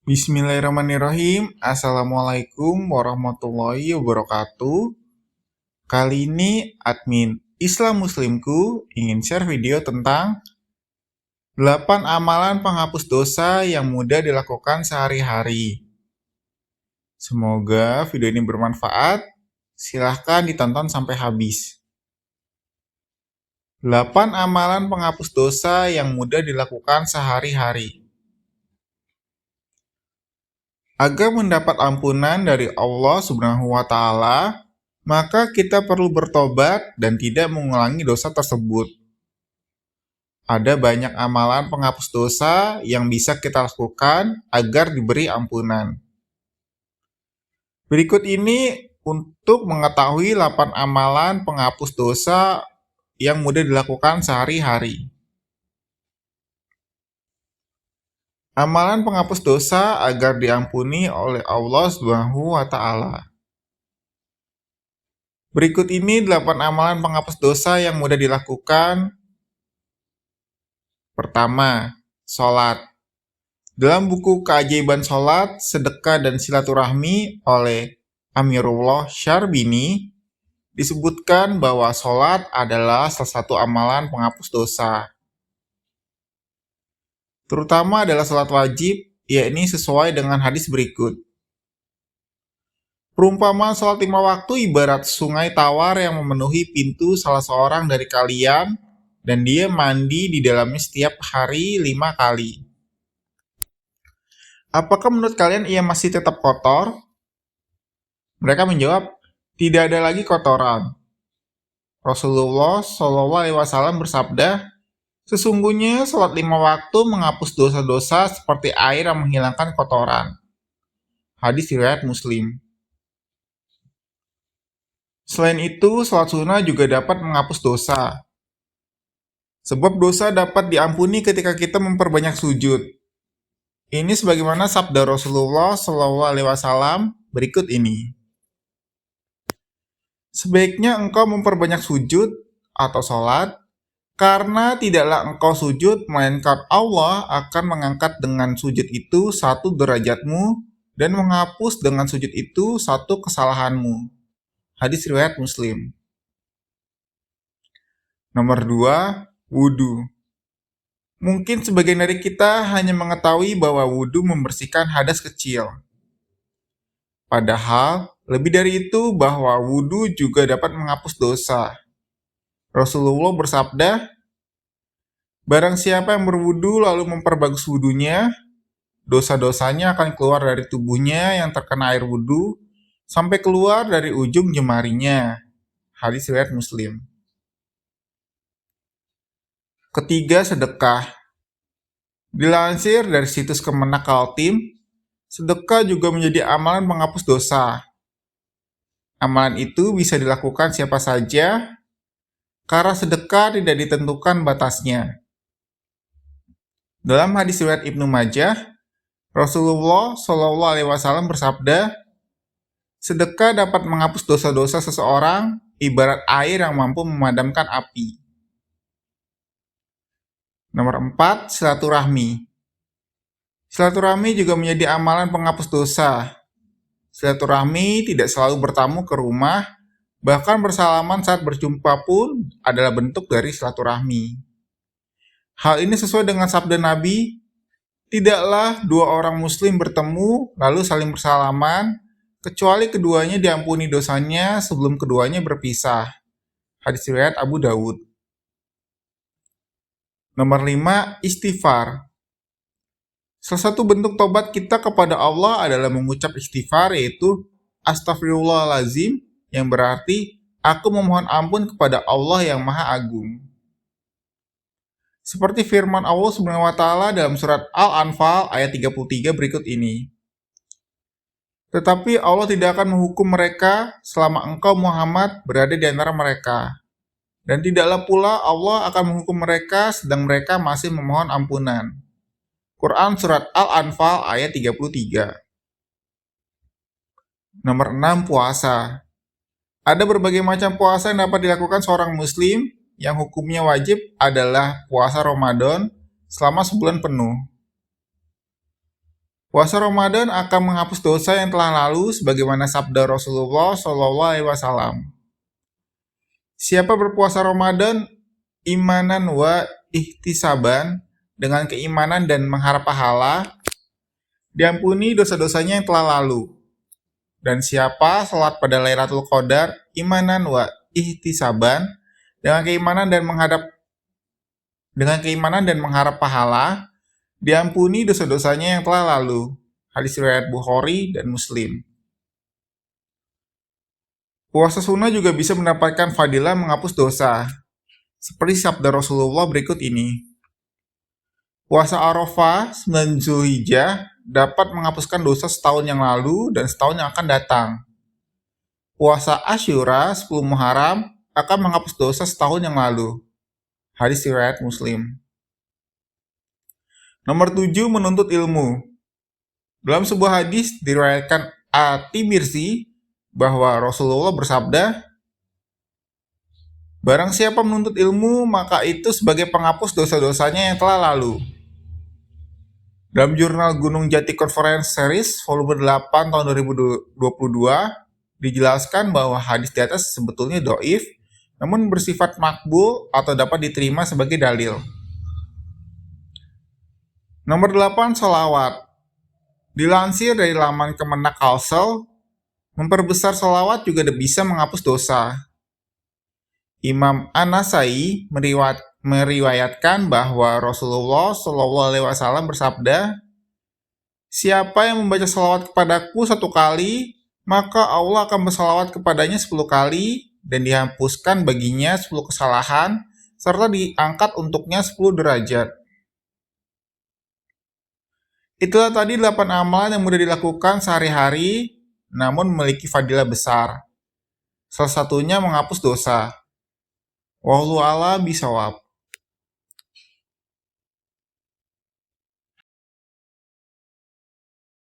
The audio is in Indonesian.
Bismillahirrahmanirrahim. Assalamualaikum warahmatullahi wabarakatuh. Kali ini admin Islam Muslimku ingin share video tentang 8 amalan penghapus dosa yang mudah dilakukan sehari-hari. Semoga video ini bermanfaat. Silahkan ditonton sampai habis. 8 amalan penghapus dosa yang mudah dilakukan sehari-hari. Agar mendapat ampunan dari Allah Subhanahu wa Ta'ala, maka kita perlu bertobat dan tidak mengulangi dosa tersebut. Ada banyak amalan penghapus dosa yang bisa kita lakukan agar diberi ampunan. Berikut ini untuk mengetahui 8 amalan penghapus dosa yang mudah dilakukan sehari-hari. Amalan penghapus dosa agar diampuni oleh Allah Subhanahu wa Ta'ala. Berikut ini 8 amalan penghapus dosa yang mudah dilakukan. Pertama, sholat. Dalam buku Keajaiban Sholat, Sedekah dan Silaturahmi oleh Amirullah Syarbini, disebutkan bahwa sholat adalah salah satu amalan penghapus dosa. Terutama adalah sholat wajib, yakni sesuai dengan hadis berikut. Perumpamaan sholat 5 waktu ibarat sungai tawar yang memenuhi pintu salah seorang dari kalian, dan dia mandi di dalamnya setiap hari 5 kali. Apakah menurut kalian ia masih tetap kotor? Mereka menjawab, tidak ada lagi kotoran. Rasulullah SAW bersabda, sesungguhnya sholat 5 waktu menghapus dosa-dosa seperti air yang menghilangkan kotoran. Hadis riwayat Muslim. Selain itu, sholat sunnah juga dapat menghapus dosa. Sebab dosa dapat diampuni ketika kita memperbanyak sujud. Ini sebagaimana sabda Rasulullah SAW berikut ini. Sebaiknya engkau memperbanyak sujud atau sholat, karena tidaklah engkau sujud, melainkan Allah akan mengangkat dengan sujud itu 1 derajatmu dan menghapus dengan sujud itu 1 kesalahanmu. Hadis riwayat Muslim. Nomor 2, wudhu. Mungkin sebagian dari kita hanya mengetahui bahwa wudhu membersihkan hadas kecil. Padahal, lebih dari itu bahwa wudhu juga dapat menghapus dosa. Rasulullah bersabda, barang siapa yang berwudu lalu memperbagus wudunya, dosa-dosanya akan keluar dari tubuhnya yang terkena air wudu sampai keluar dari ujung jemarinya. Hadis riwayat Muslim. Ketiga, sedekah. Dilansir dari situs Kemenak Kaltim, sedekah juga menjadi amalan penghapus dosa. Amalan itu bisa dilakukan siapa saja, karena sedekah tidak ditentukan batasnya. Dalam hadis riwayat Ibnu Majah, Rasulullah SAW bersabda, sedekah dapat menghapus dosa-dosa seseorang ibarat air yang mampu memadamkan api. Nomor 4, silaturahmi. Silaturahmi juga menjadi amalan penghapus dosa. Silaturahmi tidak selalu bertamu ke rumah, bahkan bersalaman saat berjumpa pun adalah bentuk dari silaturahmi. Hal ini sesuai dengan sabda Nabi, tidaklah 2 orang muslim bertemu lalu saling bersalaman, kecuali keduanya diampuni dosanya sebelum keduanya berpisah. Hadis riwayat Abu Dawud. Nomor 5, istighfar. Salah satu bentuk tobat kita kepada Allah adalah mengucap istighfar, yaitu Astaghfirullahaladzim, yang berarti aku memohon ampun kepada Allah yang Maha Agung. Seperti firman Allah Subhanahu wa Ta'ala dalam surat Al-Anfal ayat 33 berikut ini. Tetapi Allah tidak akan menghukum mereka selama engkau Muhammad berada di antara mereka. Dan tidaklah pula Allah akan menghukum mereka sedang mereka masih memohon ampunan. Quran Surat Al-Anfal ayat 33. Nomor 6, puasa. Ada berbagai macam puasa yang dapat dilakukan seorang muslim, yang hukumnya wajib adalah puasa Ramadan selama sebulan penuh. Puasa Ramadan akan menghapus dosa yang telah lalu sebagaimana sabda Rasulullah SAW. Siapa berpuasa Ramadan imanan wa ihtisaban dengan keimanan dan mengharap pahala, diampuni dosa-dosanya yang telah lalu. Dan siapa salat pada Lailatul Qadar imanan wa ihtisaban dengan keimanan dan mengharap pahala, diampuni dosa-dosanya yang telah lalu. Hadis riwayat Bukhari dan Muslim. Puasa sunnah juga bisa mendapatkan fadilah menghapus dosa. Seperti sabda Rasulullah berikut ini. Puasa Arafah 9 Zulhijjah dapat menghapuskan dosa setahun yang lalu dan setahun yang akan datang. Puasa Asyura 10 Muharram akan menghapus dosa setahun yang lalu. Hadis riwayat Muslim. Nomor 7, menuntut ilmu. Dalam sebuah hadis diriwayatkan At-Tirmizi bahwa Rasulullah bersabda, barang siapa menuntut ilmu, maka itu sebagai penghapus dosa-dosanya yang telah lalu. Dalam jurnal Gunung Jati Conference Series volume 8 tahun 2022, dijelaskan bahwa hadis di atas sebetulnya dhaif, namun bersifat makbul atau dapat diterima sebagai dalil. Nomor 8, sholawat. Dilansir dari laman Kemenak Kalsel, memperbesar sholawat juga bisa menghapus dosa. Imam An-Nasai meriwayatkan bahwa Rasulullah SAW bersabda, siapa yang membaca sholawat kepadaku 1 kali, maka Allah akan bersalawat kepadanya 10 kali dan dihapuskan baginya 10 kesalahan, serta diangkat untuknya 10 derajat. Itulah tadi 8 amalan yang mudah dilakukan sehari-hari, namun memiliki fadilah besar. Salah satunya menghapus dosa. Wallahu a'lam bishawab.